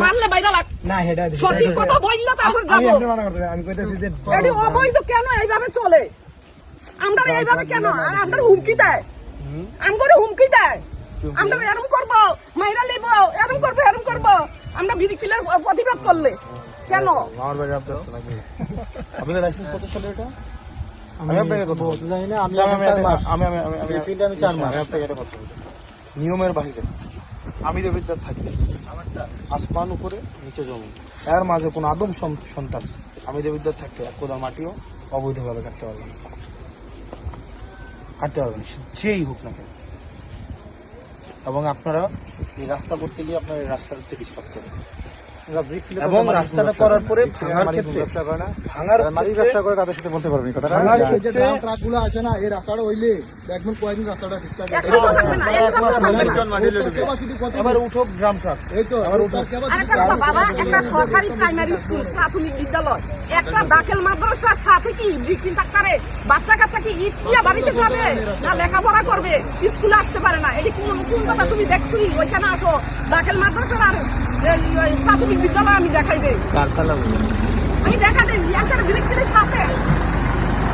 মারলে বাইরে লাগ না হেডা সঠিক কথা বললে তারপর যাব আমি কইতাছি যে এটি অবৈধ কেন এইভাবে চলে আমরা এইভাবে কেন আর আমরা হুমকি দেয় আমরা হুমকি দেয় আমরা এরকম করব মাইরা লিব এরকম করব আমরা বিরিকিলের প্রতিবাদ করলে কেন আমার বাড়ি আপনার তো নাকি আপনাদের লাইসেন্স কত সালে এটা আমি আপনাকে কথা বলতে জানি না আমি 4 মাস আপনাকে এটা কথা বলি নিয়মের বাইরে আমি দেবিদ্যার থাকি আসমান উপরে নিচে জমি এর মাঝে কোনো আদম সন্তান আমি দেবিদ্যার থাকতে এক কোদাল মাটিও অবৈধভাবে কাটতে পারবে না যেই হোক না কেন এবং আপনারা এই রাস্তা করতে গিয়ে আপনার এই রাস্তার ডিস্টার্ব করেন এবং রাস্তাটা করার পরে ভাঙার ক্ষেত্রে ভাঙার ব্যবসা করে তাদের সাথে বলতে পারবেন কথা ভাঙার ক্ষেত্রে ট্রাকগুলো আসে না এই রাস্তাটা হইলে দেখবেন কয়েকদিন রাস্তাটা ঠিকঠাক এবার উঠো গ্রাম ট্রাক এই তো বাবা একটা সরকারি প্রাইমারি স্কুল প্রাথমিক বিদ্যালয় একটা দাখিল মাদ্রাসার সাথে কি বিক্রি থাকতে বাচ্চা কাচ্চা কি ইট দিয়ে বাড়িতে যাবে না লেখাপড়া করবে স্কুলে আসতে পারে না এটি কোন কথা তুমি দেখছো ওইখানে আসো দাখিল মাদ্রাসার আর প্রাথমিক বিদ্যালয় আমি দেখাই দেই আমি দেখা দেই একটা বিরক্তির সাথে